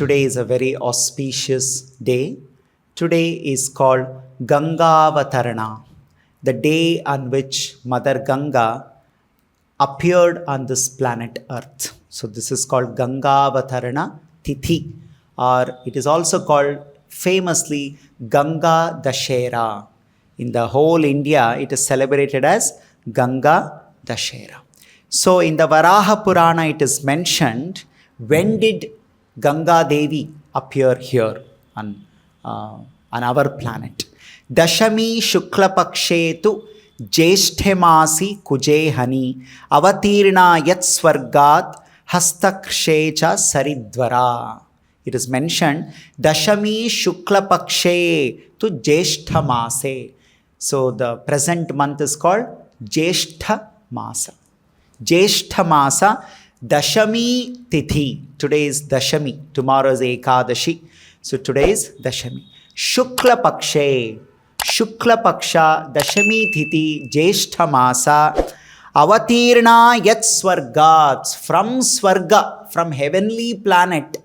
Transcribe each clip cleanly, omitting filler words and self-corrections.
Today is a very auspicious day. Today is called Ganga the day on which Mother Ganga appeared on this planet Earth. So this is called Ganga Tithi, or it is also called famously Ganga Dashahara. In the whole India, it is celebrated as Ganga Dashahara. So in the Varaha Purana, it is mentioned, when did Ganga Devi appear here on our planet? Dashami Shukla Pakshetu Jeshthemasi Kujehani Avatirna Yat Swargat Hastakshecha Saridvara. It is mentioned Dashami Shukla Pakshe to Jeshthamase. So the present month is called Jeshtha Masa. Jeshtha Masa Dashami Tithi. Today is Dashami. Tomorrow is Ekadashi. So today is Dashami. Shukla Pakshe. Shukla Paksha Dashami Tithi Jeshtha Masa Avatirna Yat Swargat. From Swarga, from heavenly planet,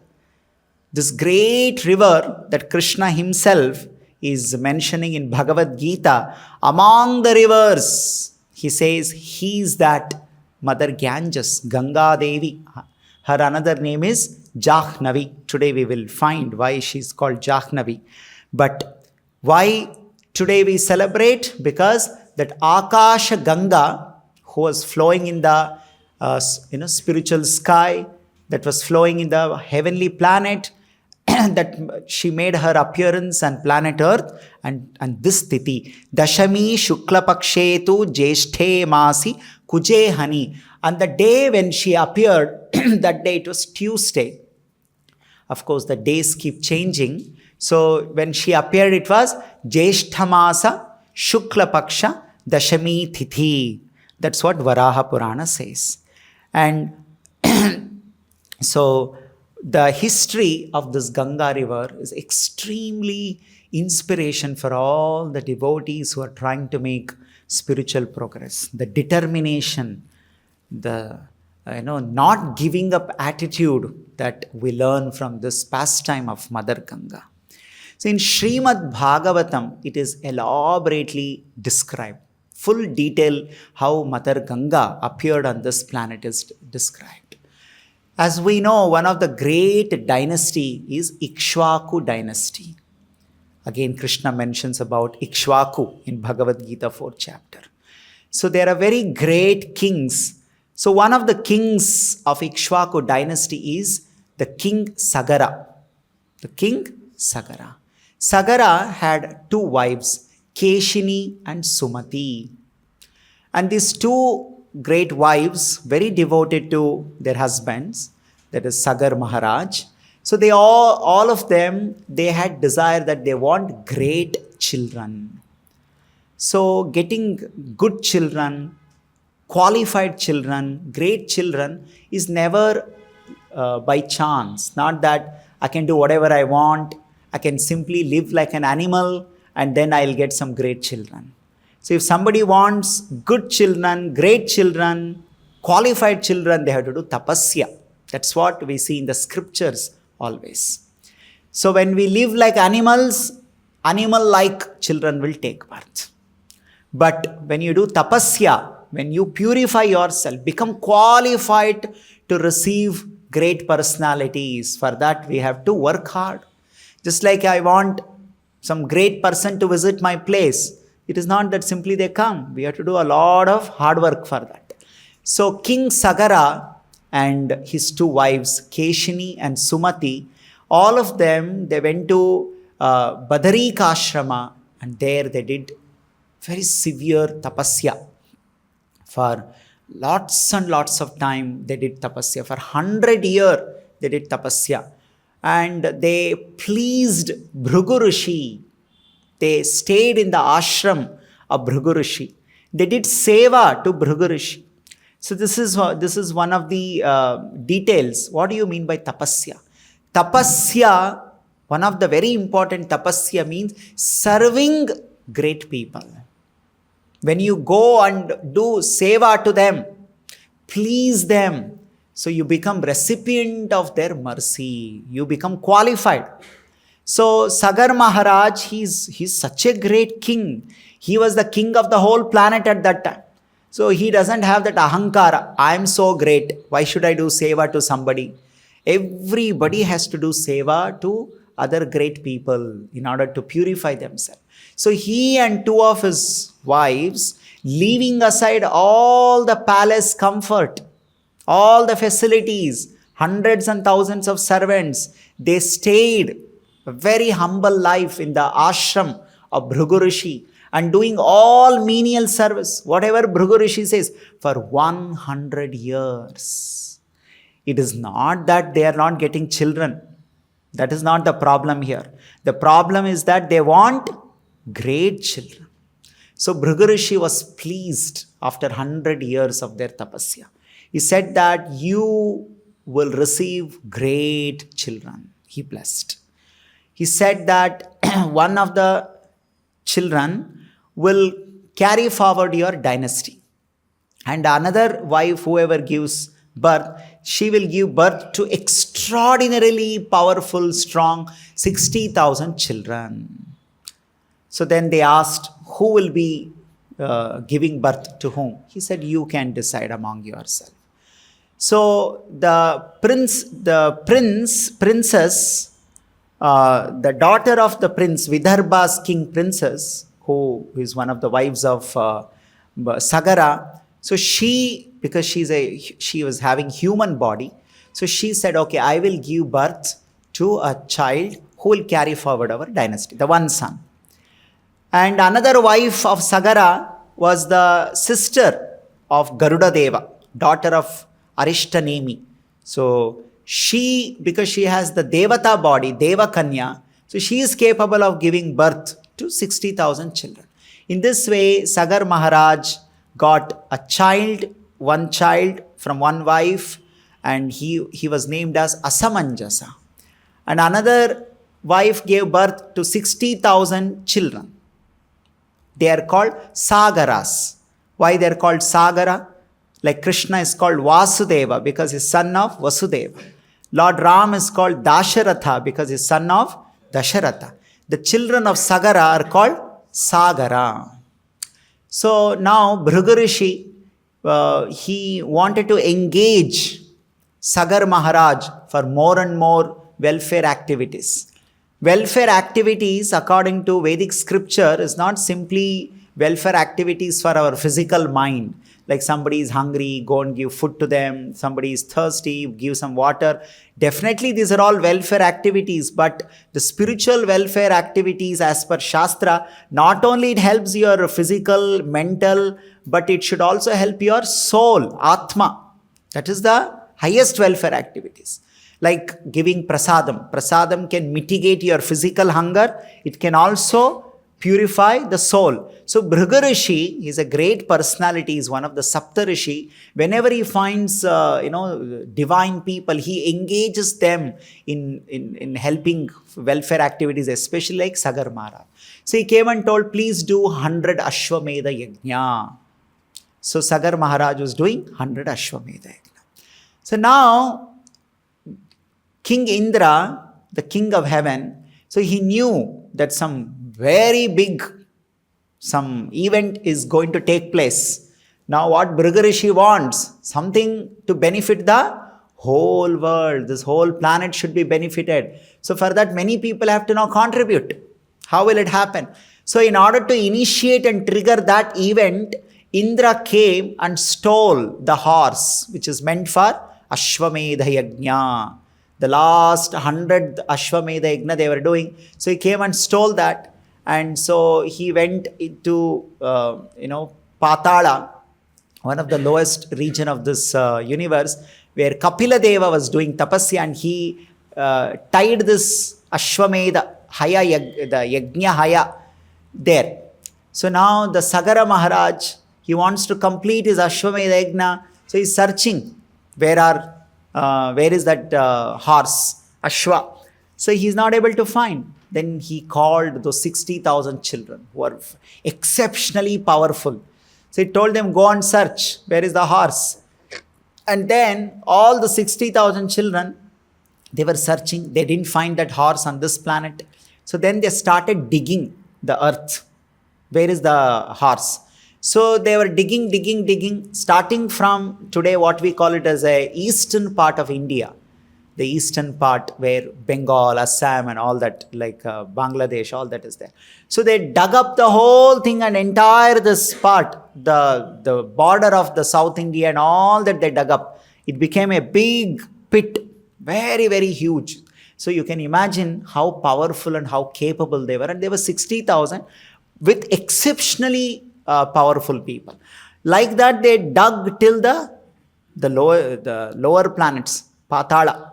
this great river that Krishna himself is mentioning in Bhagavad Gita, among the rivers, he says he is that Mother Ganges, Ganga Devi. Her another name is Jahnavi. Today we will find why she is called Jahnavi. But why today we celebrate? Because that Akasha Ganga, who was flowing in the spiritual sky, that was flowing in the heavenly planet, that she made her appearance on planet Earth, and this Tithi, Dashami Shukla Pakshetu Jeshthe Masi Kujehani. And the day when she appeared, that day it was Tuesday. Of course, the days keep changing. So when she appeared, it was Jeshthamasa Shukla Paksha Dashami Tithi. That's what Varaha Purana says. And so the history of this Ganga river is extremely inspiration for all the devotees who are trying to make spiritual progress. The determination, the not giving up attitude that we learn from this pastime of Mother Ganga. So in Srimad Bhagavatam, it is elaborately described. Full detail how Mother Ganga appeared on this planet is described. As we know, one of the great dynasty is Ikshvaku dynasty. Again, Krishna mentions about Ikshvaku in Bhagavad Gita 4th chapter. So there are very great kings. So one of the kings of Ikshvaku dynasty is the King Sagara. The King Sagara. Sagara had two wives, Keshini and Sumati. And these two great wives, very devoted to their husbands, that is Sagar Maharaj. So they all of them, they had desire that they want great children. So getting good children, qualified children, great children is never by chance. Not that I can do whatever I want, I can simply live like an animal and then I'll get some great children. So if somebody wants good children, great children, qualified children, they have to do tapasya. That's what we see in the scriptures always. So when we live like animals, animal-like children will take birth. But when you do tapasya, when you purify yourself, become qualified to receive great personalities, for that we have to work hard. Just like I want some great person to visit my place, it is not that simply they come. We have to do a lot of hard work for that. So King Sagara and his two wives, Keshini and Sumati, all of them, they went to Badarika Ashrama, and there they did very severe tapasya. For lots and lots of time they did tapasya. For 100 years they did tapasya. And they pleased Bhrigu Rishi. They stayed in the ashram of Bhrigu Rishi. They did seva to Bhrigu Rishi. So this is one of the details. What do you mean by tapasya? Tapasya, one of the very important tapasya means serving great people. When you go and do seva to them, please them, So you become recipient of their mercy. You become qualified. So Sagar Maharaj, he's such a great king. He was the king of the whole planet at that time. So he doesn't have that ahankara. I'm so great. Why should I do seva to somebody? Everybody has to do seva to other great people in order to purify themselves. So he and two of his wives, leaving aside all the palace comfort, all the facilities, hundreds and thousands of servants, they stayed a very humble life in the ashram of Bhrigu Rishi and doing all menial service, whatever Bhrigu Rishi says, for 100 years. It is not that they are not getting children. That is not the problem here. The problem is that they want great children. So Bhrigu Rishi was pleased after 100 years of their tapasya. He said that you will receive great children. He blessed. He said that one of the children will carry forward your dynasty. And another wife, whoever gives birth, she will give birth to extraordinarily powerful, strong 60,000 children. So then they asked, who will be giving birth to whom? He said, you can decide among yourself. So the princess, the daughter of the prince, Vidarbha's king princess, who is one of the wives of Sagara. So because she was having human body, so she said, okay, I will give birth to a child who will carry forward our dynasty, the one son. And another wife of Sagara was the sister of Garuda Deva, daughter of Arishtanemi. So because she has the Devata body, Deva Kanya, so she is capable of giving birth to 60,000 children. In this way, Sagar Maharaj got one child from one wife, and he was named as Asamanjasa. And another wife gave birth to 60,000 children. They are called Sagaras. Why they are called Sagara? Like Krishna is called Vasudeva because he is son of Vasudeva. Lord Ram is called Dasharatha because he is son of Dasharatha. The children of Sagara are called Sagara. So now Bhrigu Rishi, he wanted to engage Sagar Maharaj for more and more welfare activities. Welfare activities, according to Vedic scripture, is not simply welfare activities for our physical mind. Like somebody is hungry, go and give food to them. Somebody is thirsty, give some water. Definitely these are all welfare activities, but the spiritual welfare activities as per Shastra, not only it helps your physical, mental, but it should also help your soul, Atma. That is the highest welfare activities. Like giving prasadam. Prasadam can mitigate your physical hunger. It can also purify the soul. So Bhrigu Rishi is a great personality, he is one of the Sapta Rishi. Whenever he finds divine people, he engages them in helping welfare activities, especially like Sagar Maharaj. So he came and told, please do 100 Ashvamedha Yajna. So Sagar Maharaj was doing 100 Ashvamedha Yajna. So now King Indra, the king of heaven, so he knew that some very big event is going to take place. Now what Bhrigu Rishi wants, something to benefit the whole world. This whole planet should be benefited. So for that, many people have to now contribute. How will it happen? So in order to initiate and trigger that event, Indra came and stole the horse, which is meant for Ashvamedha Yajna. The last 100 Ashvamedha Yajna they were doing. So he came and stole that. And so he went into, Patala, one of the lowest region of this universe, where Kapila Deva was doing tapasya, and he tied this Ashvamedha Haya, the Yajna Haya there. So now the Sagara Maharaj, he wants to complete his Ashvamedha Yajna. So he's searching, where is that horse, Ashwa. So he's not able to find. Then he called those 60,000 children who are exceptionally powerful. So he told them, go and search. Where is the horse? And then all the 60,000 children, they were searching. They didn't find that horse on this planet. So then they started digging the earth. Where is the horse? So they were digging, starting from today what we call it as a eastern part of India. The eastern part where Bengal, Assam and all that, like Bangladesh, all that is there. So they dug up the whole thing and entire this part, the border of the South India and all that they dug up. It became a big pit, very, very huge. So you can imagine how powerful and how capable they were. And they were 60,000 with exceptionally powerful people. Like that, they dug till the lower planets, Patala.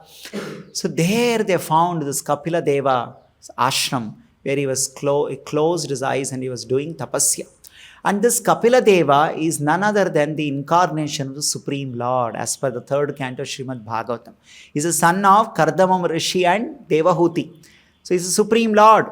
So there they found this Kapila Deva's ashram, where he was closed his eyes and he was doing tapasya. And this Kapila Deva is none other than the incarnation of the Supreme Lord, as per the third canto Srimad Bhagavatam. He's a son of Kardamam Rishi and Devahuti. So he's a Supreme Lord.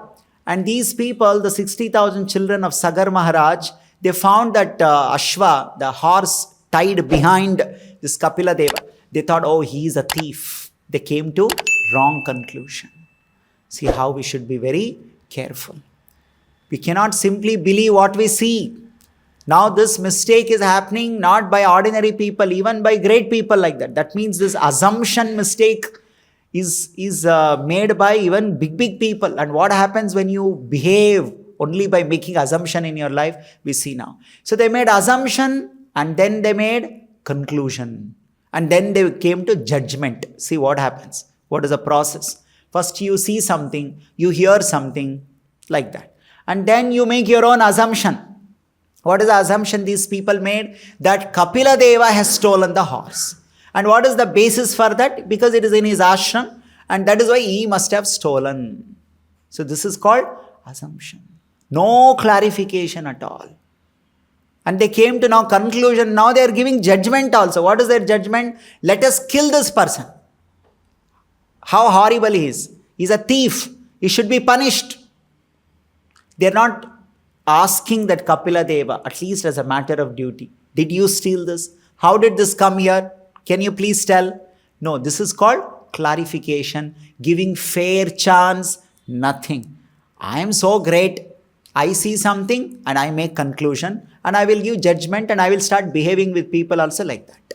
And these people, the 60,000 children of Sagar Maharaj, they found that Ashva, the horse tied behind this Kapila Deva. They thought, oh, he is a thief. They came to wrong conclusion. See how we should be very careful. We cannot simply believe what we see. Now this mistake is happening not by ordinary people, even by great people like that. That means this assumption mistake is made by even big people. And what happens when you behave only by making assumption in your life, we see now. So they made assumption and then they made conclusion. And then they came to judgment. See what happens. What is the process? First you see something, you hear something like that. And then you make your own assumption. What is the assumption these people made? That Kapila Deva has stolen the horse. And what is the basis for that? Because it is in his ashram and that is why he must have stolen. So this is called assumption. No clarification at all. And they came to now conclusion. Now they are giving judgment also. What is their judgment? Let us kill this person. How horrible he is. He is a thief. He should be punished. They are not asking that Kapila Deva, at least as a matter of duty. Did you steal this? How did this come here? Can you please tell? No, this is called clarification, giving fair chance, nothing. I am so great. I see something and I make conclusion and I will give judgment and I will start behaving with people also like that.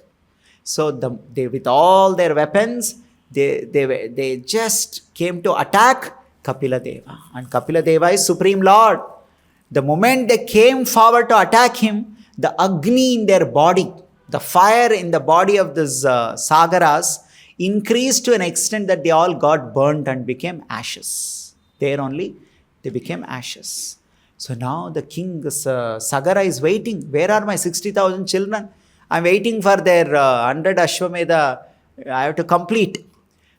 So they with all their weapons, they just came to attack Kapila Deva. And Kapila Deva is Supreme Lord. The moment they came forward to attack him, the Agni in their body, the fire in the body of these Sagaras increased to an extent that they all got burnt and became ashes. There only they became ashes. So now the king, Sagara, is waiting. Where are my 60,000 children? I'm waiting for their 100 Ashvamedha. I have to complete.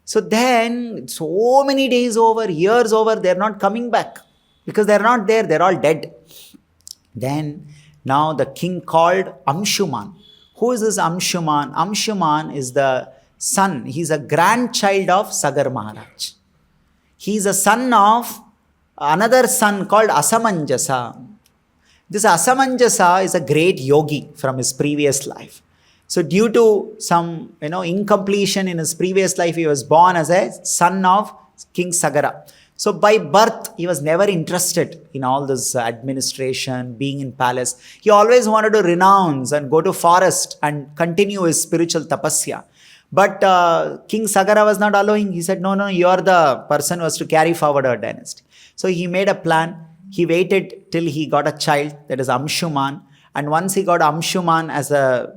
So then, so many days over, years over, they're not coming back. Because they're not there, they're all dead. Then, now the king called Anshuman. Who is this Anshuman? Anshuman is the son. He's a grandchild of Sagar Maharaj. He's a son of another son called Asamanjasa. This Asamanjasa is a great yogi from his previous life. So due to some incompletion in his previous life, he was born as a son of King Sagara. So by birth, he was never interested in all this administration, being in palace. He always wanted to renounce and go to forest and continue his spiritual tapasya. But King Sagara was not allowing. He said, no, you are the person who has to carry forward our dynasty. So he made a plan. He waited till he got a child, that is Anshuman. And once he got Anshuman as a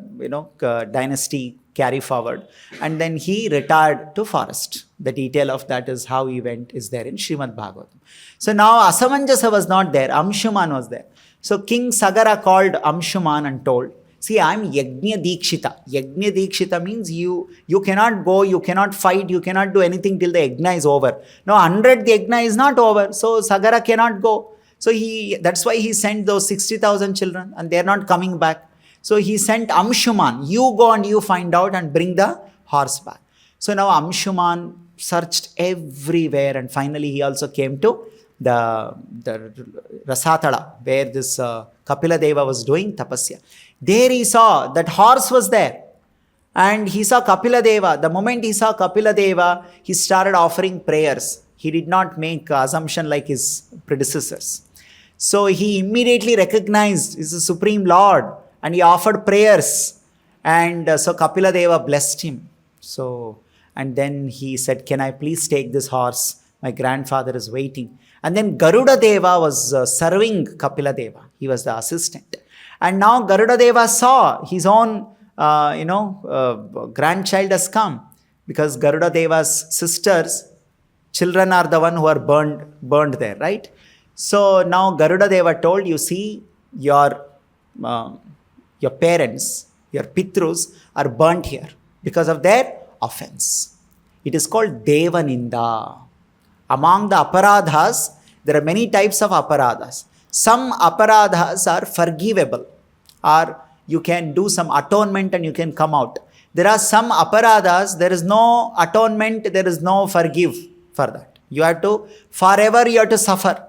dynasty carry forward, and then he retired to forest. The detail of that is how he went is there in Srimad Bhagavatam. So now Asamanjasa was not there, Anshuman was there. So King Sagara called Anshuman and told, see, I am Yajna Dikshita. Yajna Dikshita means you cannot go, you cannot fight, you cannot do anything till the Yajna is over. Now 100 the Yajna is not over, so Sagara cannot go. So that's why he sent those 60,000 children and they are not coming back. So he sent Anshuman, you go and you find out and bring the horse back. So now Anshuman searched everywhere and finally he also came to the Rasatala where this Kapila Deva was doing tapasya. There he saw that horse was there. And he saw Kapila Deva. The moment he saw Kapila Deva, he started offering prayers. He did not make assumption like his predecessors. So he immediately recognized he's the Supreme Lord and he offered prayers. And so Kapila Deva blessed him. So, and then he said, can I please take this horse? My grandfather is waiting. And then Garuda Deva was serving Kapila Deva. He was the assistant. And now Garuda Deva saw his own, grandchild has come. Because Garuda Deva's sisters, children are the one who are burned there, right? So now Garuda Deva told, you see, your parents, your Pitrus are burnt here because of their offense. It is called Devaninda. Among the aparadhas, there are many types of aparadhas. Some aparadhas are forgivable, or you can do some atonement and you can come out. There are some aparadhas, there is no atonement, there is no forgive for that. You have to, forever you have to suffer.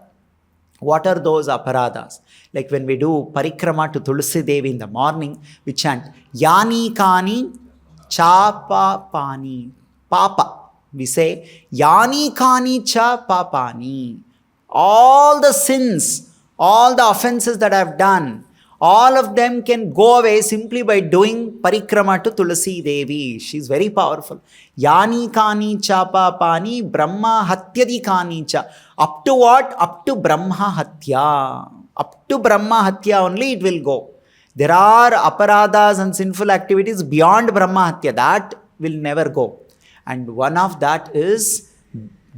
What are those aparadhas? Like when we do parikrama to Tulsi Devi in the morning, we chant, Yani Kani Chapa Pani. Papa. We say, Yani Kani Cha Papani. All the sins, all the offenses that I have done, all of them can go away simply by doing parikrama to Tulsi Devi. She is very powerful. Yani Kani Cha Papani Brahma Hatyadi Kani Cha. Up to what? Up to Brahma Hatya. Up to Brahma Hatya only it will go. There are aparadhas and sinful activities beyond Brahma Hatya. That will never go. And one of that is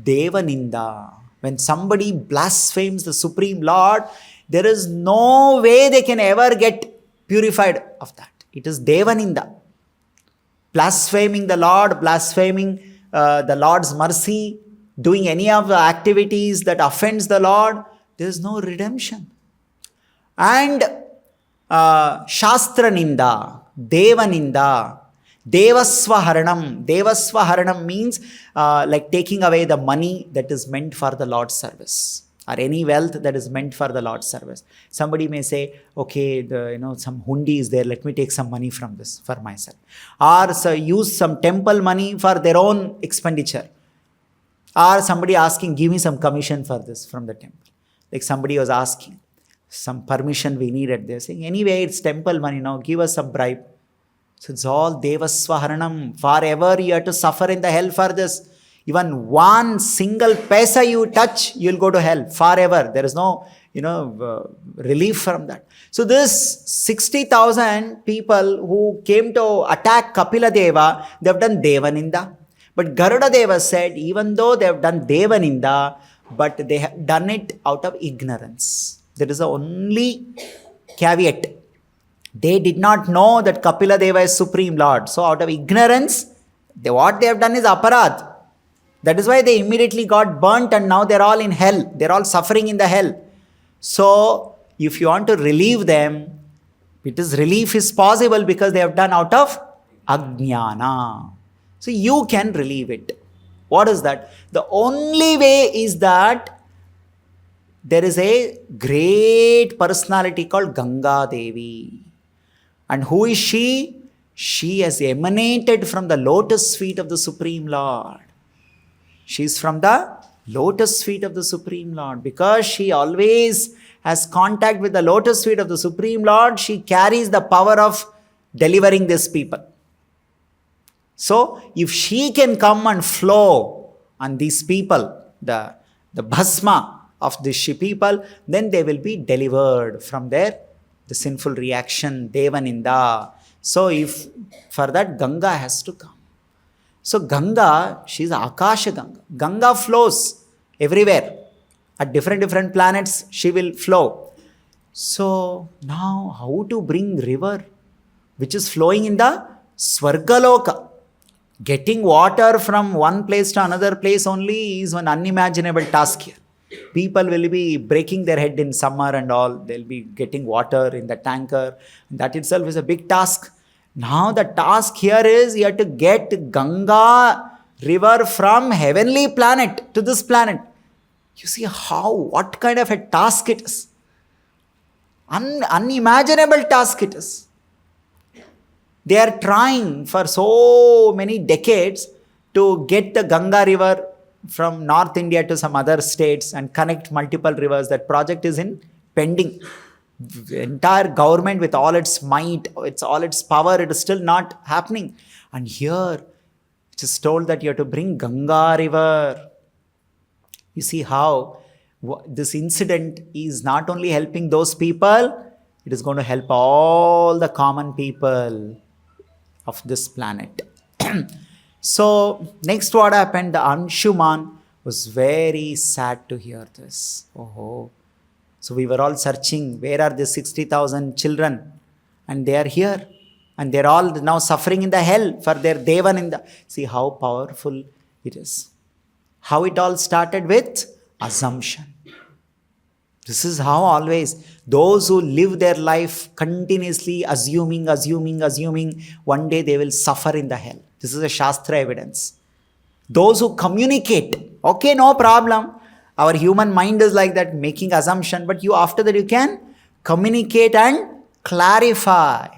Devaninda. When somebody blasphemes the Supreme Lord, there is no way they can ever get purified of that. It is Devaninda. Blaspheming the Lord, blaspheming the Lord's mercy, doing any of the activities that offends the Lord, there is no redemption. And Shastra Ninda, Devaninda, Devasvaharanam. Devasvaharanam means like taking away the money that is meant for the Lord's service, or any wealth that is meant for the Lord's service. Somebody may say, okay, some hundi is there, let me take some money from this for myself. Or so use some temple money for their own expenditure. Or somebody asking, give me some commission for this from the temple. Like somebody was asking, some permission we needed. They're saying, anyway, it's temple money now, give us some bribe. So it's all Devasvaharanam. Forever you have to suffer in the hell for this. Even one single paisa you touch, you'll go to hell forever. There is no, relief from that. So this 60,000 people who came to attack Kapila Deva, they have done Devaninda. But Garuda Deva said, even though they have done Devaninda, but they have done it out of ignorance. That is the only caveat. They did not know that Kapila Deva is Supreme Lord. So out of ignorance, what they have done is aparadh. That is why they immediately got burnt and now they're all in hell. They're all suffering in the hell. So if you want to relieve them, relief is possible because they have done out of ajnana. So you can relieve it. What is that? The only way is that there is a great personality called Ganga Devi. And who is she? She has emanated from the lotus feet of the Supreme Lord. She is from the lotus feet of the Supreme Lord. Because she always has contact with the lotus feet of the Supreme Lord, she carries the power of delivering these people. So, if she can come and flow on these people, the bhasma of these people, then they will be delivered from the sinful reaction, Devaninda. So, if for that Ganga has to come. So, Ganga, she is Akasha Ganga. Ganga flows everywhere. At different planets, she will flow. So, now how to bring river which is flowing in the Swargaloka? Getting water from one place to another place only is an unimaginable task here. People will be breaking their head in summer and all. They'll be getting water in the tanker. That itself is a big task. Now the task here is you have to get Ganga river from heavenly planet to this planet. You see what kind of a task it is. Unimaginable task it is. They are trying for so many decades to get the Ganga river from North India to some other states and connect multiple rivers. That project is in pending. The entire government with all its might, all its power, it is still not happening. And here it is told that you have to bring Ganga river. You see how this incident is not only helping those people, it is going to help all the common people of this planet. So next what happened, the Anshuman was very sad to hear this. Oh, so we were all searching, where are the 60,000 children? And they are here. And they're all now suffering in the hell for their Devan in the... See how powerful it is. How it all started with assumption. This is how always those who live their life continuously assuming, one day they will suffer in the hell. This is a Shastra evidence. Those who communicate, okay, no problem. Our human mind is like that, making assumption, but after that you can communicate and clarify.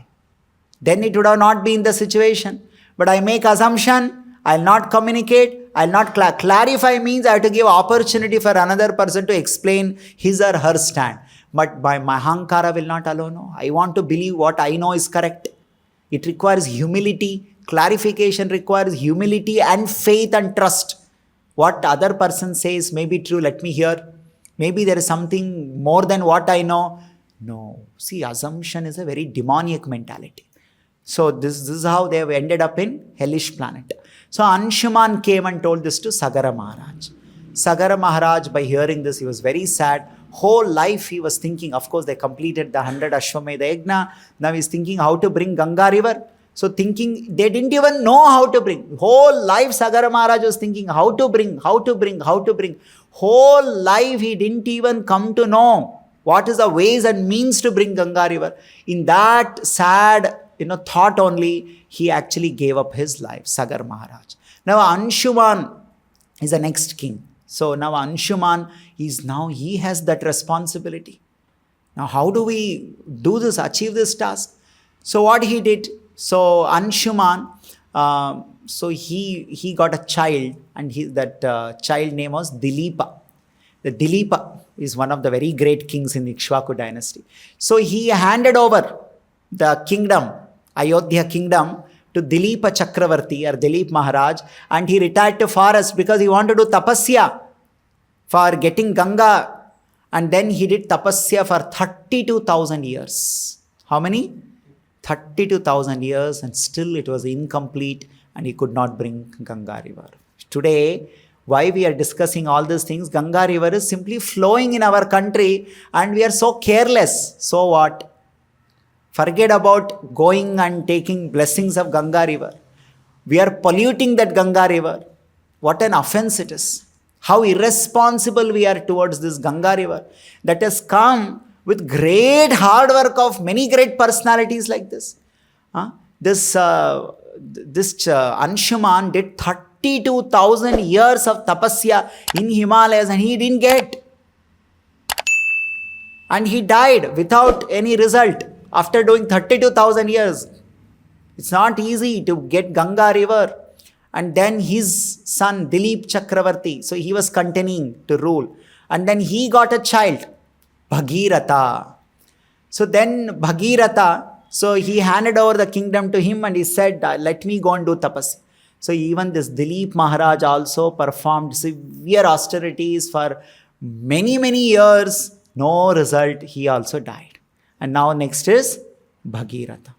Then it would have not been the situation. But I make assumption, I'll not communicate, I'll not clarify means I have to give opportunity for another person to explain his or her stand. But my Ahankara will not allow. No. I want to believe what I know is correct. It requires humility. Clarification requires humility and faith and trust. What other person says may be true, let me hear. Maybe there is something more than what I know. No. See, assumption is a very demoniac mentality. So this is how they have ended up in hellish planet. So Anshuman came and told this to Sagara Maharaj. Sagara Maharaj, by hearing this, he was very sad. Whole life he was thinking, of course they completed the 100 Ashvamedha Yajna. Now he's thinking how to bring Ganga river. So thinking, they didn't even know how to bring. Whole life Sagara Maharaj was thinking how to bring. Whole life he didn't even come to know what is the ways and means to bring Ganga river. In that sad thought only, he actually gave up his life, Sagara Maharaj. Now Anshuman is the next king. So now Anshuman he has that responsibility. Now how do we do this, achieve this task? So what he did, so Anshuman, so he got a child, and that child name was Dilipa. The Dilipa is one of the very great kings in the Ikshvaku dynasty. So he handed over the kingdom, Ayodhya kingdom, to Dilipa Chakravarti or Dilip Maharaj, and he retired to forest because he wanted to do tapasya for getting Ganga, and then he did tapasya for 32,000 years. How many? 32,000 years, and still it was incomplete and he could not bring Ganga river. Today, why we are discussing all these things, Ganga river is simply flowing in our country and we are so careless. So what? Forget about going and taking blessings of Ganga river. We are polluting that Ganga river. What an offense it is. How irresponsible we are towards this Ganga river that has come with great hard work of many great personalities like this. This Anshuman did 32,000 years of tapasya in Himalayas and he didn't get. And he died without any result after doing 32,000 years. It's not easy to get Ganga river. And then his son Dilip Chakravarti, so he was continuing to rule. And then he got a child, Bhagiratha. So then Bhagiratha, so he handed over the kingdom to him and he said, let me go and do tapasya. So even this Dilip Maharaj also performed severe austerities for many, many years. No result. He also died. And now next is Bhagiratha.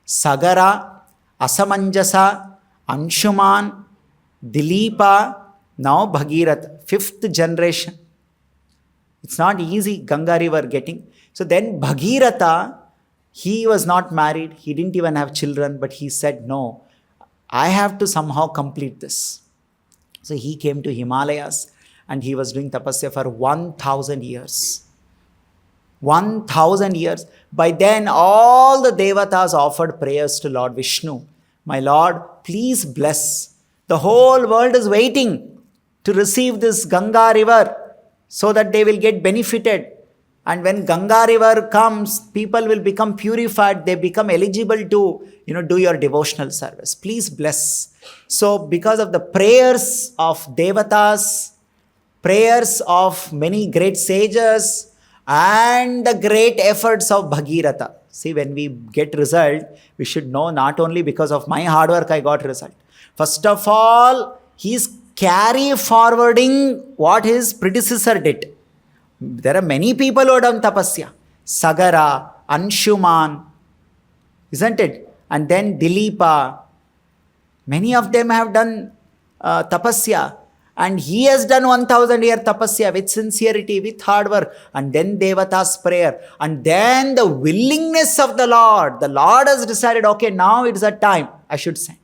Sagara, Asamanjasa, Anshuman, Dilipa, now Bhagiratha. 5th generation. It's not easy, Ganga river getting. So then Bhagiratha, he was not married. He didn't even have children. But he said, no, I have to somehow complete this. So he came to Himalayas and he was doing tapasya for 1,000 years. 1,000 years. By then, all the devatas offered prayers to Lord Vishnu. My Lord, please bless. The whole world is waiting to receive this Ganga river so that they will get benefited. And when Ganga river comes, people will become purified. They become eligible to, do your devotional service. Please bless. So because of the prayers of Devatas, prayers of many great sages, and the great efforts of Bhagiratha. See, when we get result, we should know not only because of my hard work I got result. First of all, he is carry forwarding what his predecessor did. There are many people who have done tapasya. Sagara, Anshuman, isn't it? And then Dilipa. Many of them have done tapasya. And he has done 1000-year tapasya with sincerity, with hard work. And then Devata's prayer. And then the willingness of the Lord. The Lord has decided, okay, now it's a time I should send.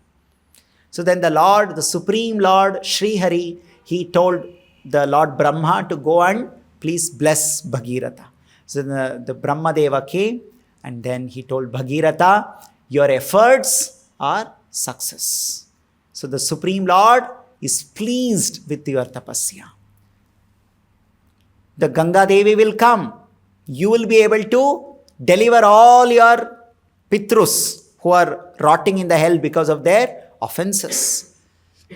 So then the Lord, the Supreme Lord, Sri Hari, he told the Lord Brahma to go and please bless Bhagiratha. So the Brahma Deva came and then he told Bhagiratha, your efforts are success. So the Supreme Lord is pleased with your tapasya. The Ganga Devi will come. You will be able to deliver all your Pitrus who are rotting in the hell because of their offenses.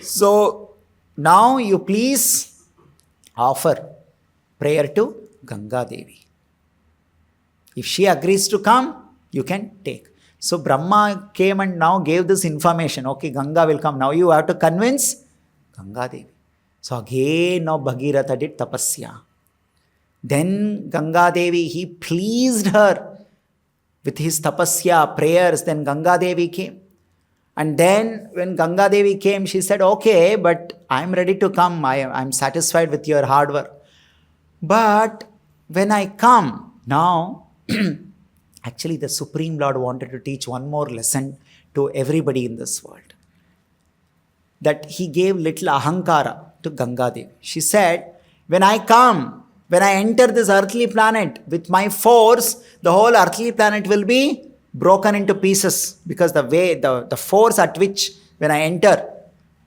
So now you please offer prayer to Ganga Devi. If she agrees to come, you can take. So Brahma came and now gave this information. Okay, Ganga will come. Now you have to convince Ganga Devi. So again now Bhagiratha did tapasya. Then Ganga Devi, he pleased her with his tapasya, prayers. Then Ganga Devi came. And then when Ganga Devi came, she said, okay, but I'm ready to come. I'm satisfied with your hard work. But when I come, now, actually the Supreme Lord wanted to teach one more lesson to everybody in this world. That he gave little ahankara to Ganga Devi. She said, when I come, when I enter this earthly planet with my force, the whole earthly planet will be broken into pieces because the force at which when I enter,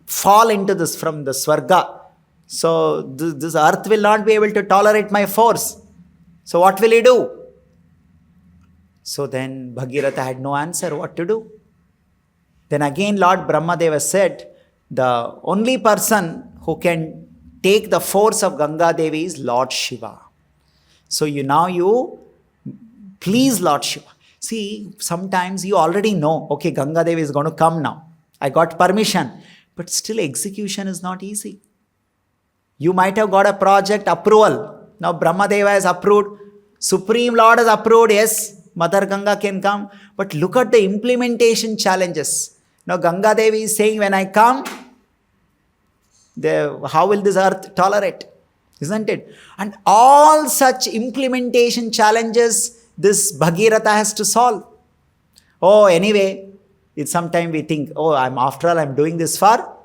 fall into this from the Swarga. So this earth will not be able to tolerate my force. So what will he do? So then Bhagiratha had no answer what to do. Then again Lord Brahmadeva said, the only person who can take the force of Ganga Devi is Lord Shiva. So you please Lord Shiva. See, sometimes you already know, okay, Ganga Devi is going to come now. I got permission. But still execution is not easy. You might have got a project approval. Now Brahmadeva has approved. Supreme Lord has approved. Yes, Mother Ganga can come. But look at the implementation challenges. Now Ganga Devi is saying, when I come, how will this earth tolerate? Isn't it? And all such implementation challenges this Bhagiratha has to solve. Oh, anyway, sometimes we think, oh, I'm doing this for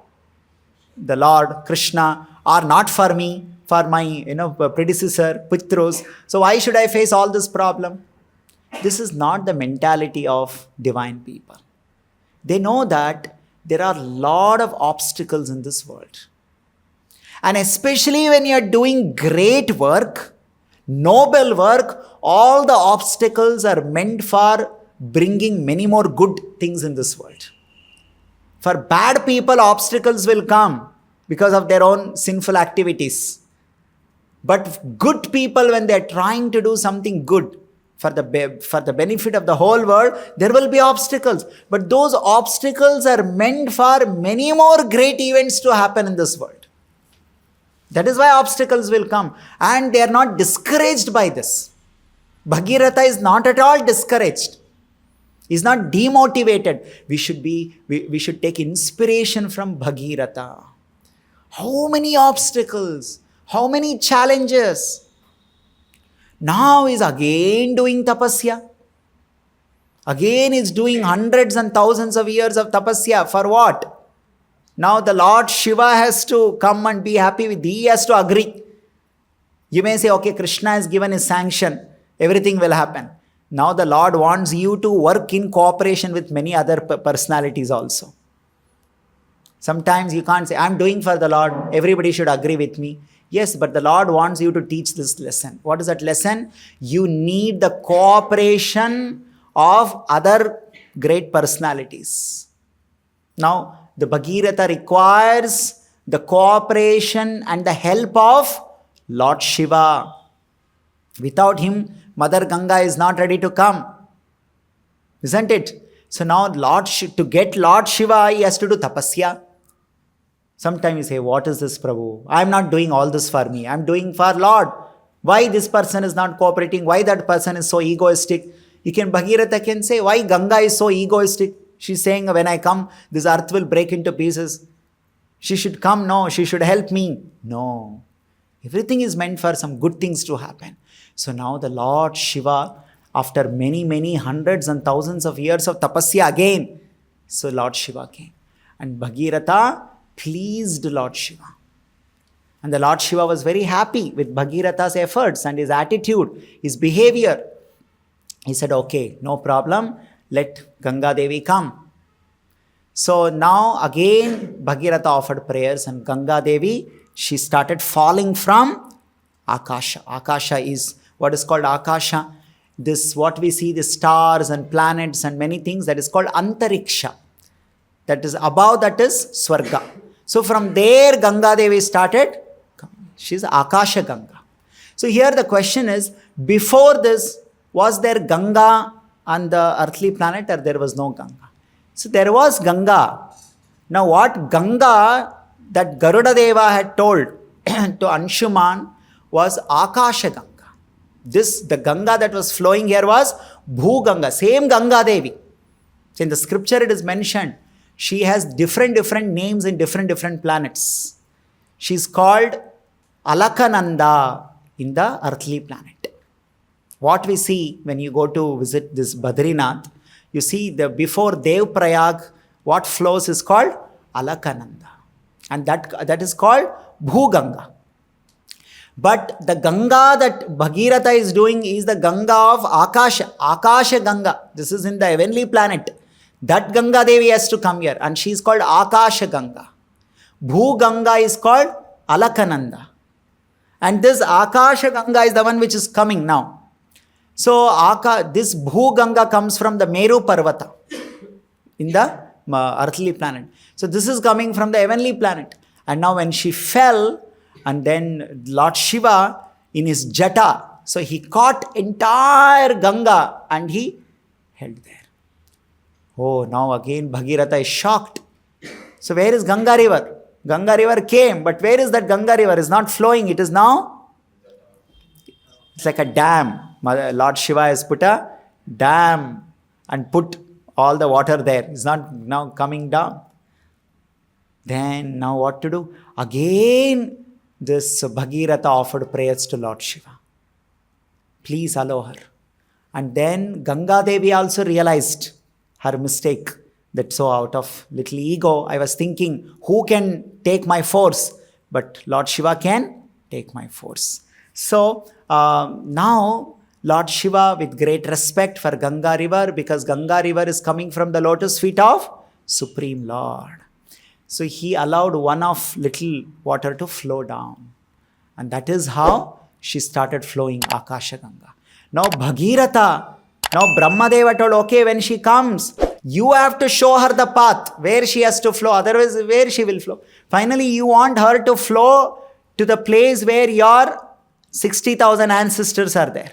the Lord, Krishna, or not for me, for my predecessor, Pitrus. So why should I face all this problem? This is not the mentality of divine people. They know that there are a lot of obstacles in this world. And especially when you are doing great work, noble work, all the obstacles are meant for bringing many more good things in this world. For bad people, obstacles will come because of their own sinful activities. But good people, when they are trying to do something good for the benefit of the whole world, there will be obstacles. But those obstacles are meant for many more great events to happen in this world. That is why obstacles will come. And they are not discouraged by this. Bhagiratha is not at all discouraged. He is not demotivated. We should take inspiration from Bhagiratha. How many obstacles? How many challenges? Now he is again doing tapasya. Again he is doing hundreds and thousands of years of tapasya. For what? Now the Lord Shiva has to come and be happy with, he has to agree. You may say, okay, Krishna has given his sanction, everything will happen. Now the Lord wants you to work in cooperation with many other personalities also. Sometimes you can't say, I'm doing for the Lord, everybody should agree with me. Yes, but the Lord wants you to teach this lesson. What is that lesson? You need the cooperation of other great personalities. Now, the Bhagiratha requires the cooperation and the help of Lord Shiva. Without him, Mother Ganga is not ready to come. Isn't it? So now to get Lord Shiva, he has to do tapasya. Sometimes you say, what is this, Prabhu? I am not doing all this for me. I am doing for Lord. Why this person is not cooperating? Why that person is so egoistic? Bhagiratha can say, why Ganga is so egoistic? She's saying, when I come, this earth will break into pieces. She should come. No, she should help me. No. Everything is meant for some good things to happen. So now the Lord Shiva, after many, many hundreds and thousands of years of tapasya again, so Lord Shiva came. And Bhagiratha pleased Lord Shiva. And the Lord Shiva was very happy with Bhagiratha's efforts and his attitude, his behavior. He said, okay, no problem. Let Ganga Devi come. So now again Bhagiratha offered prayers and Ganga Devi, she started falling from Akasha. Akasha is what is called Akasha. This, what we see, the stars and planets and many things, that is called Antariksha. That is above, that is Swarga. So from there Ganga Devi started. She's Akasha Ganga. So here the question is, before this, was there Ganga on the earthly planet or there was no Ganga? So there was Ganga. Now what Ganga that Garuda Deva had told to Anshuman was Akasha Ganga. The Ganga that was flowing here was Bhu Ganga, same Ganga Devi. So in the scripture it is mentioned, she has different names in different planets. She's called Alakananda in the earthly planet. What we see when you go to visit this Badrinath, you see before Dev Prayag, what flows is called Alakananda. And that is called Bhu Ganga. But the Ganga that Bhagiratha is doing is the Ganga of Akasha, Akasha Ganga. This is in the heavenly planet. That Ganga Devi has to come here and she is called Akasha Ganga. Bhu Ganga is called Alakananda. And this Akasha Ganga is the one which is coming now. So this Bhu Ganga comes from the Meru Parvata in the earthly planet. So this is coming from the heavenly planet. And now when she fell, and then Lord Shiva in his jata, so he caught entire Ganga and he held there. Oh, now again Bhagiratha is shocked. So where is Ganga river? Ganga river came, but where is that Ganga river? It's not flowing. It is now, it's like a dam. Lord Shiva has put a dam and put all the water there. It's not now coming down. Then now what to do? Again this Bhagiratha offered prayers to Lord Shiva. Please allow her. And then Ganga Devi also realized her mistake. That so out of little ego, I was thinking, who can take my force? But Lord Shiva can take my force. So now Lord Shiva, with great respect for Ganga river, because Ganga river is coming from the lotus feet of Supreme Lord. So he allowed one of little water to flow down. And that is how she started flowing Akasha Ganga. Now Bhagiratha, now Brahmadeva told, okay, when she comes, you have to show her the path where she has to flow, otherwise where she will flow. Finally, you want her to flow to the place where your 60,000 ancestors are there.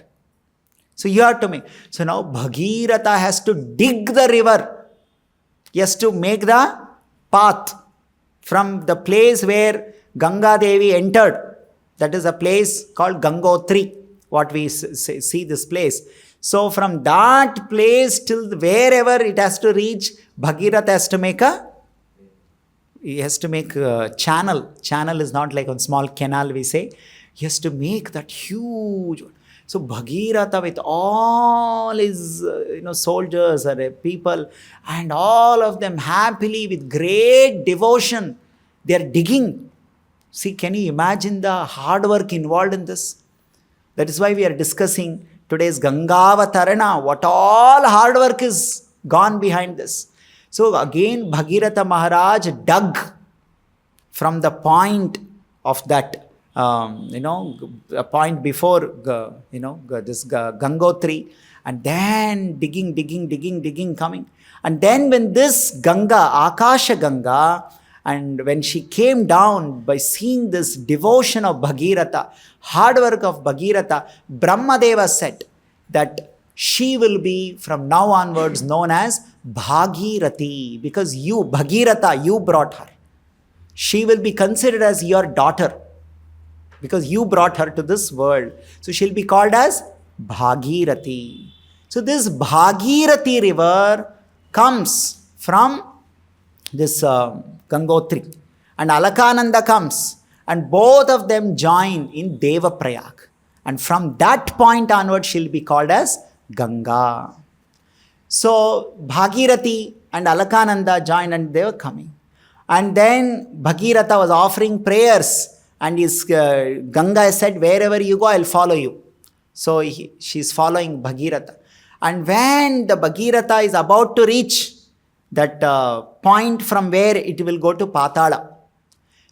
So you have to make. So now Bhagiratha has to dig the river. He has to make the path from the place where Ganga Devi entered. That is a place called Gangotri, what we see this place. So from that place till wherever it has to reach, Bhagiratha has to make a channel. Channel is not like a small canal we say. He has to make that huge one. So Bhagiratha with all his soldiers or people and all of them happily with great devotion, they are digging. See, can you imagine the hard work involved in this? That is why we are discussing today's Ganga Avatarana, what all hard work is gone behind this. So again Bhagiratha Maharaj dug from the point of that a point before, this Gangotri, and then digging, coming. And then when this Ganga, Akasha Ganga, and when she came down by seeing this devotion of Bhagiratha, hard work of Bhagiratha, Brahmadeva said that she will be from now onwards known as Bhagirathi, because you, Bhagiratha, you brought her. She will be considered as your daughter because you brought her to this world. So she'll be called as Bhagirathi. So this Bhagirathi river comes from this Gangotri, and Alakananda comes, and both of them join in Devaprayag. And from that point onward, she'll be called as Ganga. So Bhagirathi and Alakananda joined, and they were coming. And then Bhagiratha was offering prayers, and his Ganga said, wherever you go, I'll follow you. So she's following Bhagiratha. And when the Bhagiratha is about to reach that point from where it will go to Patala,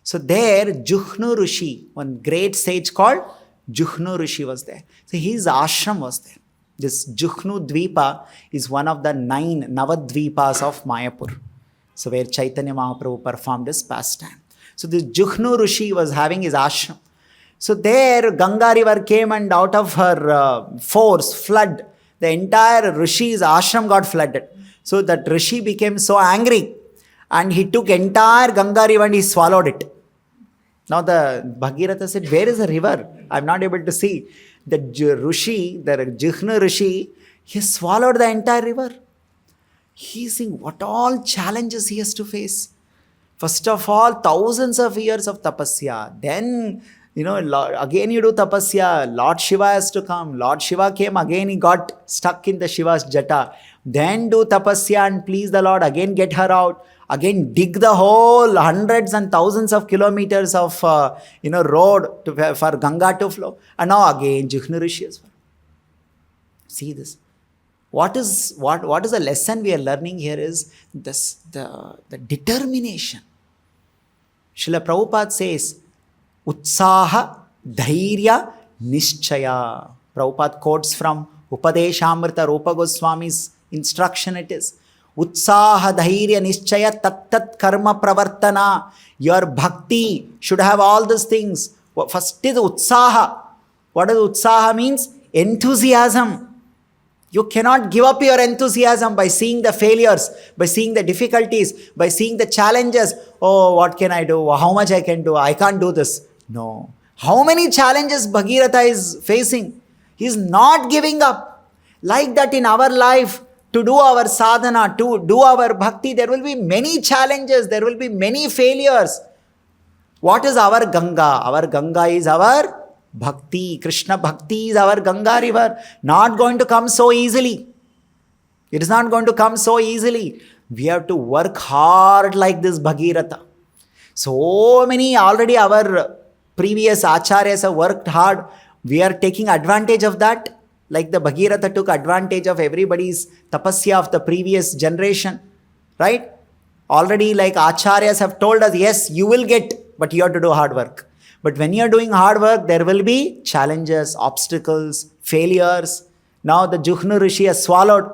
so there Juhnu Rishi, one great sage called Juhnu Rishi was there. So his ashram was there. This Juhnu Dvipa is one of the 9 Navadvipas of Mayapur. So where Chaitanya Mahaprabhu performed his pastime. So this Juhnu Rishi was having his ashram. So there Ganga river came, and out of her force, flood, the entire Rishi's ashram got flooded. So that Rishi became so angry, and he took entire Ganga river and he swallowed it. Now the Bhagiratha said, where is the river? I'm not able to see. The Rishi, the Juhnu Rishi, he swallowed the entire river. He's seeing what all challenges he has to face. First of all, thousands of years of tapasya. Then, again you do tapasya. Lord Shiva has to come. Lord Shiva came. Again he got stuck in the Shiva's jata. Then do tapasya and please the Lord. Again get her out. Again dig the whole hundreds and thousands of kilometers of road for Ganga to flow. And now again Juhnu Rishi as well. See this. What is the lesson we are learning here is this, the determination. Srila Prabhupada says, Utsaha Dhairya Nishchaya. Prabhupada quotes from Upadeshamrita, Rupa Goswami's instruction it is. Utsaha Dhairya Nishchaya Tat Karma Pravartana. Your bhakti should have all these things. First is Utsaha. What does Utsaha means? Enthusiasm. You cannot give up your enthusiasm by seeing the failures, by seeing the difficulties, by seeing the challenges. Oh, what can I do? How much I can do? I can't do this. No. How many challenges Bhagiratha is facing? He is not giving up. Like that in our life, to do our sadhana, to do our bhakti, there will be many challenges, there will be many failures. What is our Ganga? Our Ganga is our Bhakti. Krishna Bhakti is our Ganga river. Not going to come so easily. It is not going to come so easily. We have to work hard like this Bhagiratha. So many already our previous acharyas have worked hard. We are taking advantage of that. Like the Bhagiratha took advantage of everybody's tapasya of the previous generation. Right? Already like acharyas have told us, yes, you will get, but you have to do hard work. But when you are doing hard work, there will be challenges, obstacles, failures. Now the Juhnu Rishi has swallowed.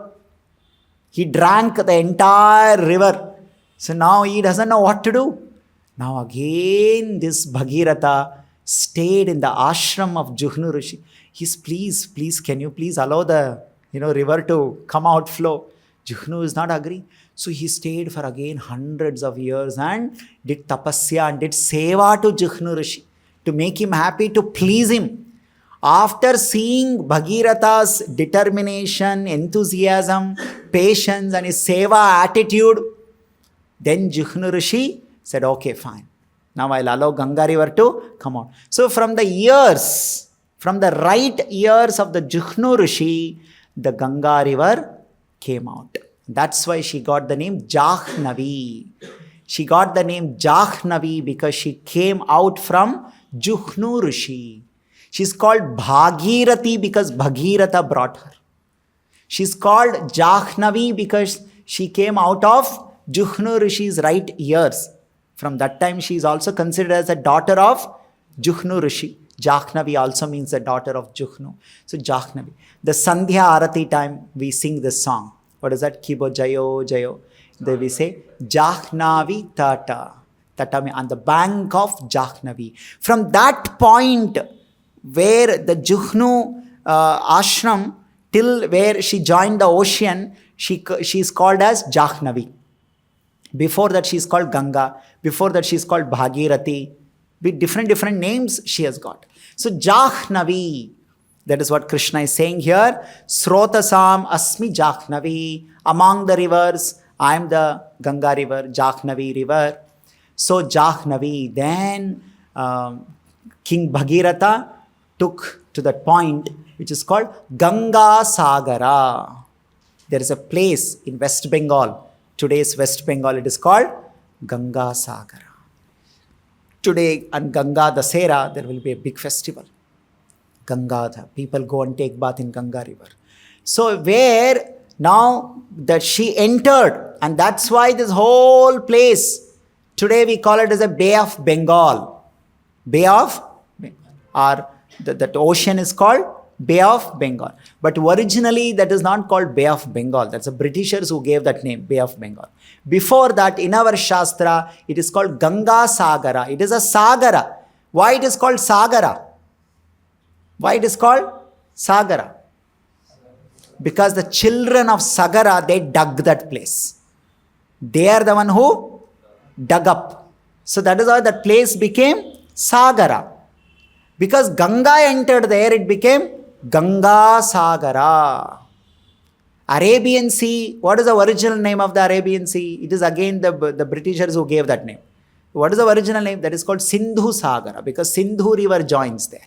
He drank the entire river. So now he doesn't know what to do. Now again this Bhagiratha stayed in the ashram of Juhnu Rishi. He's please, can you please allow the river to come out flow? Juhnu is not agreeing. So he stayed for again hundreds of years and did tapasya and did seva to Juhnu Rishi, to make him happy, to please him. After seeing Bhagiratha's determination, enthusiasm, patience and his seva attitude, then Juhnu Rishi said, okay, fine. Now I'll allow Ganga river to come out. So from the right ears of the Juhnu Rishi, the Ganga river came out. That's why she got the name Jahnavi. She got the name Jahnavi because she came out from Juhnu Rishi. She's called Bhagirathi because Bhagiratha brought her. She's called Jahnavi because she came out of Juhnu Rishi's right ears. From that time, she is also considered as a daughter of Juhnu Rishi. Jahnavi also means the daughter of Juhnu. So Jahnavi. The Sandhya Arati time, we sing this song. What is that? Kibo Jayo Jayo. Then we say, Jahnavi Tata. Tata means on the bank of Jahnavi. From that point where the Juhnu ashram, till where she joined the ocean, she is called as Jahnavi. Before that, she is called Ganga. Before that, she is called Bhagirathi. With different names she has got. So Jahnavi, that is what Krishna is saying here. Srotasam asmi Jahnavi. Among the rivers, I am the Ganga river, Jahnavi river. So Jahnavi, then King Bhagiratha took to that point which is called Ganga Sagara. There is a place in West Bengal, today's West Bengal, it is called Ganga Sagara. Today on Ganga Dussehra, there will be a big festival. Ganga, people go and take bath in Ganga river. So where now that she entered, and that's why this whole place, today we call it as a Bay of Bengal. Bay of Bengal. Or that ocean is called Bay of Bengal. But originally that is not called Bay of Bengal. That's the Britishers who gave that name, Bay of Bengal. Before that, in our Shastra, it is called Ganga Sagara. It is a Sagara. Why it is called Sagara? Why it is called Sagara? Because the children of Sagara, they dug that place. They are the one who dug up. So that is why that place became Sagara. Because Ganga entered there, it became Ganga Sagara. Arabian Sea, what is the original name of the Arabian Sea? It is again the Britishers who gave that name. What is the original name? That is called Sindhu Sagara, because Sindhu river joins there.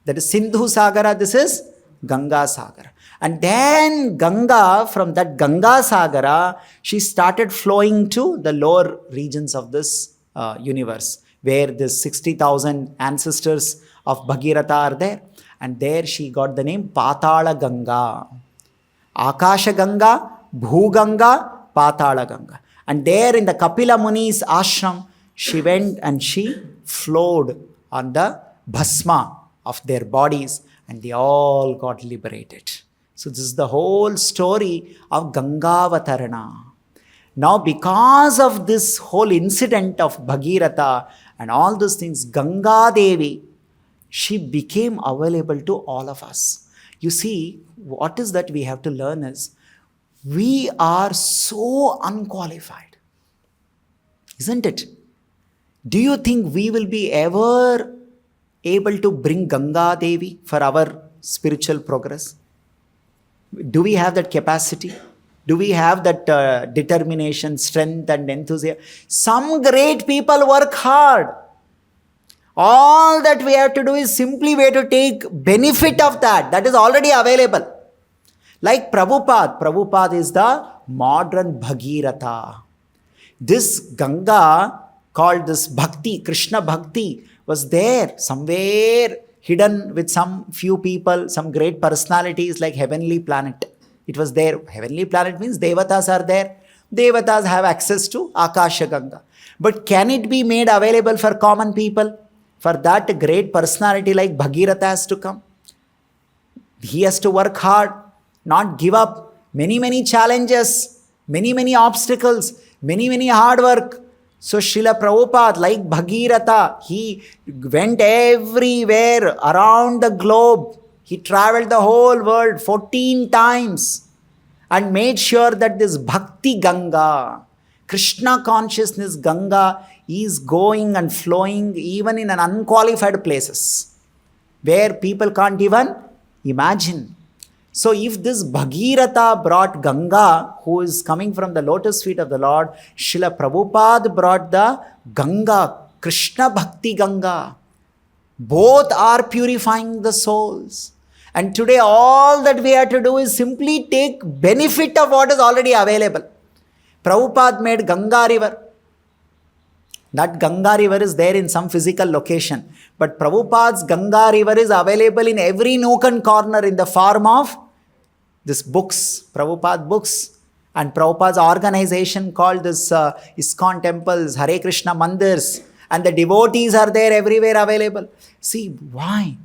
That is Sindhu Sagara, this is Ganga Sagara. And then Ganga, from that Ganga Sagara, she started flowing to the lower regions of this universe, where the 60,000 ancestors of Bhagiratha are there. And there she got the name Patala Ganga. Akasha Ganga, Bhu Ganga, Patala Ganga. And there in the Kapila Muni's ashram, she went and she flowed on the bhasma of their bodies, and they all got liberated. So this is the whole story of Ganga Avatarana. Now because of this whole incident of Bhagiratha and all those things, Ganga Devi, she became available to all of us. You see, what is that we have to learn is, we are so unqualified. Isn't it? Do you think we will be ever able to bring Ganga Devi for our spiritual progress? Do we have that capacity? Do we have that determination, strength and enthusiasm? Some great people work hard. All that we have to do is simply we have to take benefit of that. That is already available. Like Prabhupada. Prabhupada is the modern Bhagiratha. This Ganga, called this Bhakti, Krishna Bhakti, was there somewhere hidden with some few people, some great personalities like heavenly planet. It was there. Heavenly planet means Devatas are there. Devatas have access to Akasha Ganga. But can it be made available for common people? For that, a great personality like Bhagiratha has to come. He has to work hard, not give up. Many challenges, many obstacles, many hard work. So Srila Prabhupada, like Bhagiratha, he went everywhere around the globe. He traveled the whole world 14 times and made sure that this Bhakti Ganga, Krishna consciousness Ganga, is going and flowing even in an unqualified places where people can't even imagine. So if this Bhagiratha brought Ganga, who is coming from the lotus feet of the Lord, Srila Prabhupada brought the Ganga, Krishna Bhakti Ganga. Both are purifying the souls. And today all that we have to do is simply take benefit of what is already available. Prabhupada made Ganga river. That Ganga river is there in some physical location. But Prabhupada's Ganga river is available in every nook and corner in the form of these books, Prabhupada books. And Prabhupada's organization called this ISKCON temples, Hare Krishna Mandirs. And the devotees are there everywhere available. See, why?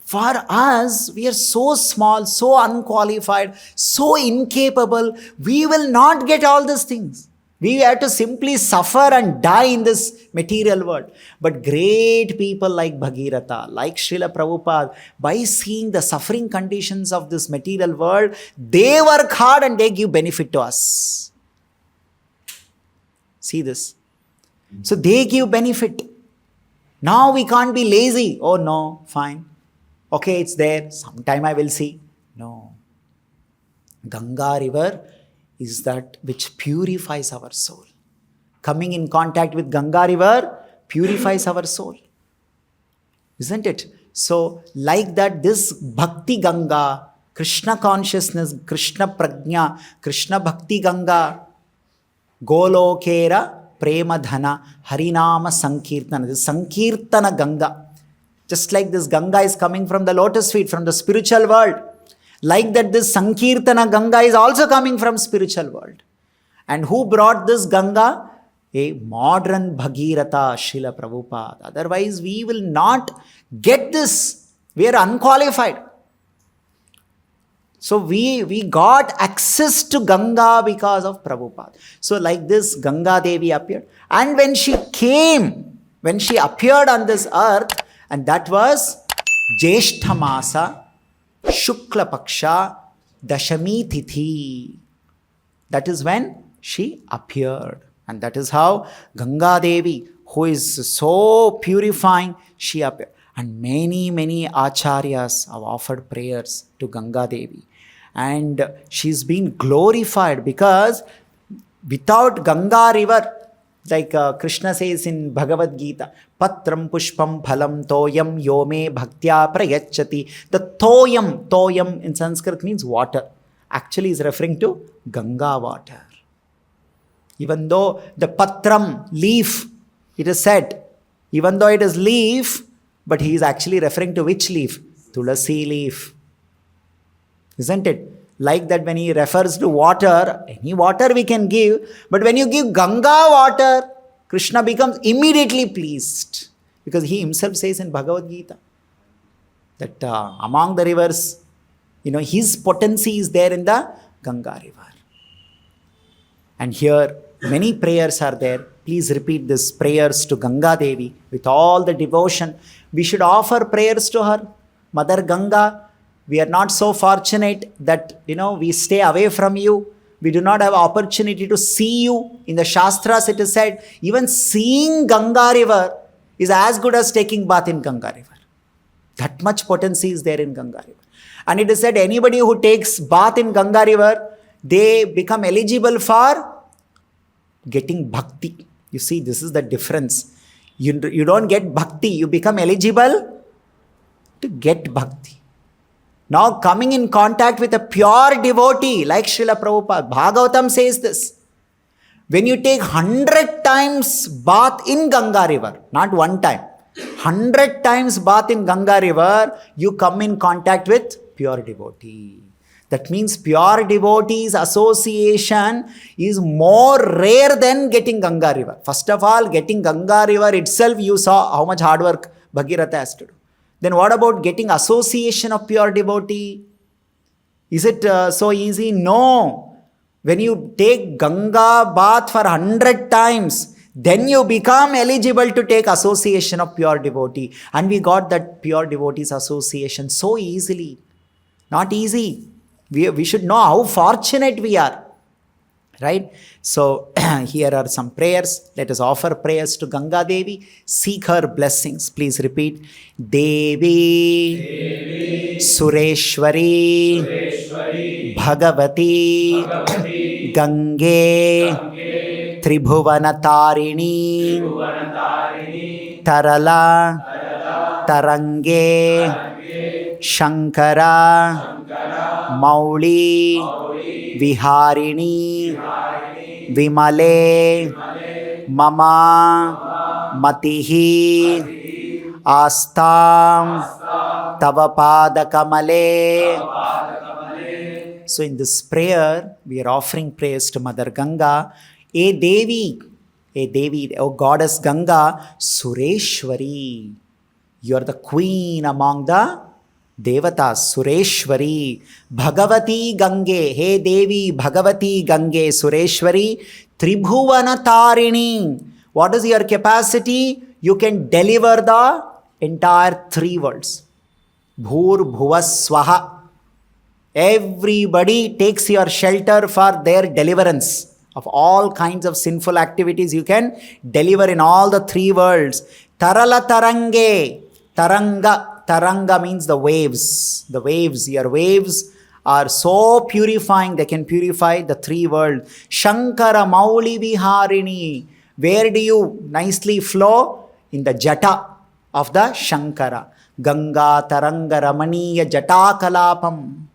For us, we are so small, so unqualified, so incapable. We will not get all these things. We have to simply suffer and die in this material world. But great people like Bhagiratha, like Srila Prabhupada, by seeing the suffering conditions of this material world, they work hard and they give benefit to us. See this? So they give benefit. Now we can't be lazy. Oh no, fine. Okay, it's there. Sometime I will see. No. Ganga river is that which purifies our soul. Coming in contact with Ganga river purifies our soul. Isn't it? So, like that, this Bhakti Ganga, Krishna consciousness, Krishna Prajna, Krishna Bhakti Ganga, Golokera, Prema Dhana, Harinama Sankirtana. This Sankirtana Ganga. Just like this Ganga is coming from the lotus feet, from the spiritual world. Like that, this Sankirtana Ganga is also coming from spiritual world. And who brought this Ganga? A modern Bhagiratha, Srila Prabhupada. Otherwise, we will not get this. We are unqualified. So we got access to Ganga because of Prabhupada. So like this, Ganga Devi appeared. And when she came, when she appeared on this earth, and that was Jyeshtha Masa, Shukla Paksha, Dashami Tithi. That is when she appeared. And that is how Ganga Devi, who is so purifying, she appeared. And many acharyas have offered prayers to Ganga Devi. And she's been glorified because without Ganga river, like Krishna says in Bhagavad Gita, Patram Pushpam Phalam Toyam Yome Bhaktya Prayachati. The Toyam in Sanskrit means water. Actually is referring to Ganga water. Even though the Patram, leaf, it is said, even though it is leaf, but he is actually referring to which leaf? Tulasi leaf. Isn't it? Like that when he refers to water, any water we can give, but when you give Ganga water, Krishna becomes immediately pleased. Because he himself says in Bhagavad Gita that among the rivers, his potency is there in the Ganga river. And here, many prayers are there. Please repeat these prayers to Ganga Devi with all the devotion. We should offer prayers to her. Mother Ganga, we are not so fortunate that, we stay away from you. We do not have opportunity to see you. In the Shastras it is said, even seeing Ganga river is as good as taking bath in Ganga river. That much potency is there in Ganga river. And it is said anybody who takes bath in Ganga river, they become eligible for getting bhakti. You see, this is the difference. You don't get bhakti, you become eligible to get bhakti. Now coming in contact with a pure devotee like Srila Prabhupada, Bhagavatam says this. When you take 100 times bath in Ganga river, not one time, 100 times bath in Ganga river, you come in contact with pure devotee. That means pure devotees association is more rare than getting Ganga river. First of all, getting Ganga river itself, you saw how much hard work Bhagiratha has to do. Then what about getting association of pure devotee? Is it so easy? No. When you take Ganga bath for 100 times, then you become eligible to take association of pure devotee. And we got that pure devotees association so easily. Not easy. We should know how fortunate we are. Right? So, here are some prayers. Let us offer prayers to Ganga Devi. Seek her blessings. Please repeat. Devi, Sureshwari, Bhagavati, Gange, Tribhuvanatarini, Tarala, Tarange, Shankara, Mauli, Viharini, Vimale, Mama, Matihi, Astam, Tavapada Kamale. So in this prayer, we are offering prayers to Mother Ganga. A Devi, Hey Devi, oh goddess Ganga, Sureshwari. You are the queen among the Devatas, Sureshwari. Bhagavati Gange, hey Devi, Bhagavati Gange, Sureshwari. Tribhuvana Tarini. What is your capacity? You can deliver the entire three worlds. Bhur Bhuva Swaha. Everybody takes your shelter for their deliverance of all kinds of sinful activities. You can deliver in all the three worlds. Tarala Tarange. Taranga means the waves. The waves, your waves are so purifying, they can purify the three worlds. Shankara Mauli Viharini. Where do you nicely flow? In the jata of the Shankara. Ganga Taranga Ramaniya Jata Kalapam.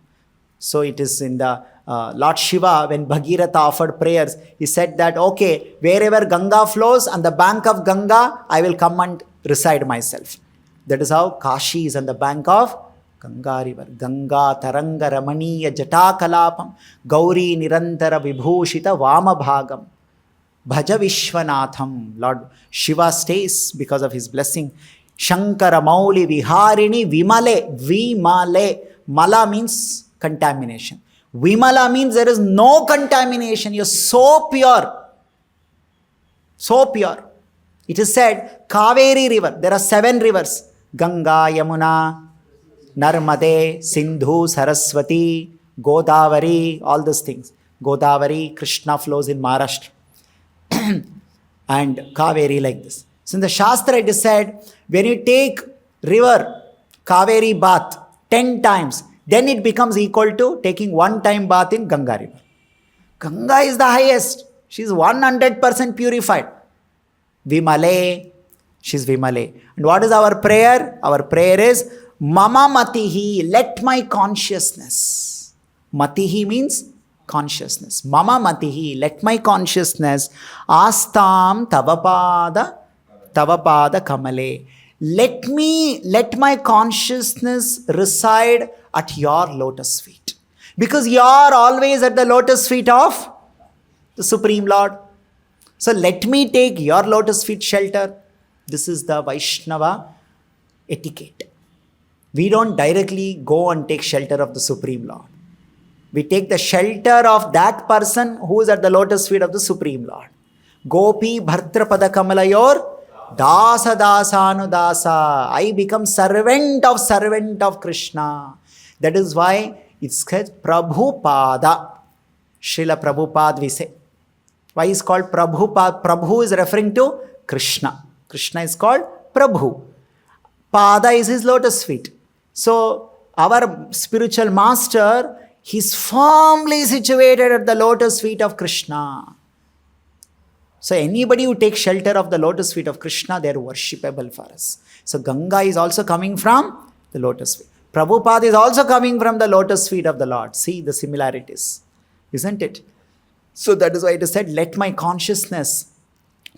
So it is in the Lord Shiva, when Bhagiratha offered prayers, he said that, okay, wherever Ganga flows, on the bank of Ganga, I will come and reside myself. That is how Kashi is on the bank of Ganga river. Ganga Taranga Ramaniya Jata Kalapam. Gauri Nirantara Vibhushita Vama Bhagam. Bhaja Vishwanatham. Lord Shiva stays because of his blessing. Shankara Mauli Viharini Vimale. Mala means contamination. Vimala means there is no contamination. You're so pure. So pure. It is said, Kaveri river. There are 7 rivers. Ganga, Yamuna, Narmade, Sindhu, Saraswati, Godavari, all those things. Godavari, Krishna flows in Maharashtra. And Kaveri like this. So in the Shastra it is said, when you take river, Kaveri bath 10 times, then it becomes equal to taking 1 time bath in Ganga river. Ganga is the highest. She is 100% purified. Vimale, she is Vimale. And what is our prayer? Our prayer is, Mama Matihi, let my consciousness. Matihi means consciousness. Mama Matihi, let my consciousness. Astam Tavapada Kamale. Let my consciousness reside at your lotus feet. Because you are always at the lotus feet of the Supreme Lord. So let me take your lotus feet shelter. This is the Vaishnava etiquette. We don't directly go and take shelter of the Supreme Lord. We take the shelter of that person who is at the lotus feet of the Supreme Lord. Gopi Bhartrapada Kamalayor Dasa Dasanu Dasa. I become servant of Krishna. That is why it's called Prabhupada. Srila Prabhupada we say. Why is called Prabhupada? Prabhu is referring to Krishna. Krishna is called Prabhu. Pada is his lotus feet. So our spiritual master, he's firmly situated at the lotus feet of Krishna. So anybody who takes shelter of the lotus feet of Krishna, they are worshipable for us. So Ganga is also coming from the lotus feet. Prabhupada is also coming from the lotus feet of the Lord. See the similarities, isn't it? So that is why it is said, let my consciousness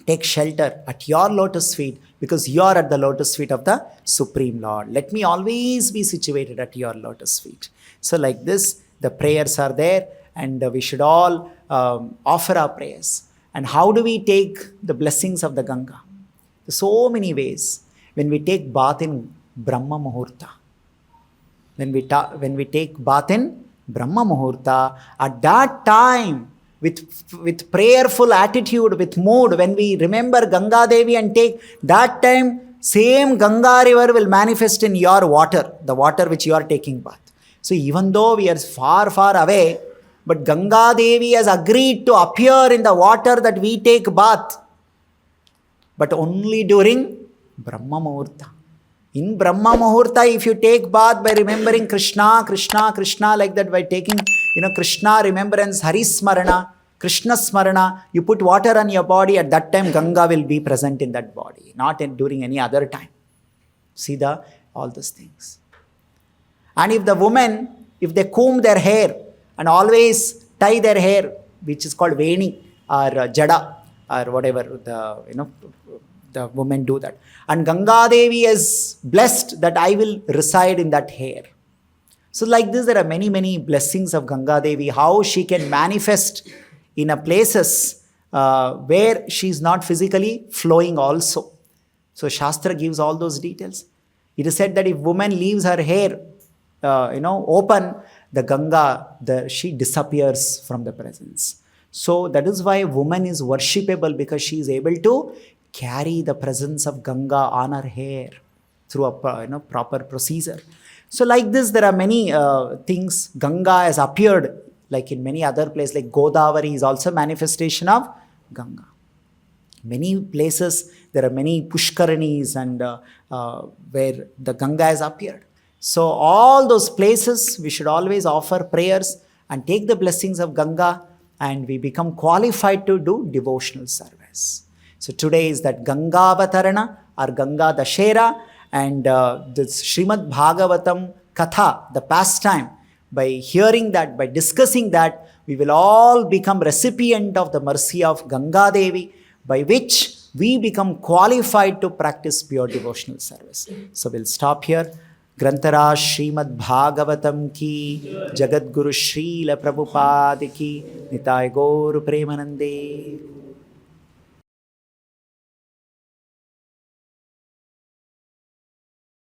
take shelter at your lotus feet, because you are at the lotus feet of the Supreme Lord. Let me always be situated at your lotus feet. So like this, the prayers are there, and we should all offer our prayers. And how do we take the blessings of the Ganga? So many ways. When we take bath in Brahma Muhurta, when we take bath in Brahma Muhurta, at that time, with prayerful attitude, with mood, when we remember Ganga Devi and take, that time, same Ganga river will manifest in your water, the water which you are taking bath. So even though we are far, far away, but Ganga Devi has agreed to appear in the water that we take bath, but only during Brahma Muhurta. In Brahma Muhurta, if you take bath by remembering Krishna, Krishna, Krishna, like that, by taking, Krishna remembrance, Hari Smarana, Krishna Smarana, you put water on your body, at that time Ganga will be present in that body, not during any other time. See all those things. And if the women, if they comb their hair and always tie their hair, which is called veni or jada or whatever, the women do that. And Ganga Devi is blessed that I will reside in that hair. So like this, there are many, many blessings of Ganga Devi, how she can manifest in a places where she is not physically flowing also. So Shastra gives all those details. It is said that if woman leaves her hair, open, the Ganga, she disappears from the presence. So that is why woman is worshipable, because she is able to carry the presence of Ganga on her hair through a proper procedure. So like this, there are many things. Ganga has appeared like in many other places, like Godavari is also manifestation of Ganga. Many places, there are many Pushkaranis and where the Ganga has appeared. So all those places, we should always offer prayers and take the blessings of Ganga, and we become qualified to do devotional service. So today is that Ganga Avatarana or Ganga Dashahara, and this Srimad Bhagavatam Katha, the pastime. By hearing that, by discussing that, we will all become recipient of the mercy of Ganga Devi, by which we become qualified to practice pure devotional service. So we'll stop here. Grantaraj Srimad Bhagavatam ki, Jagat Guru Srila Prabhupada ki, Nitai Gaur Premanande.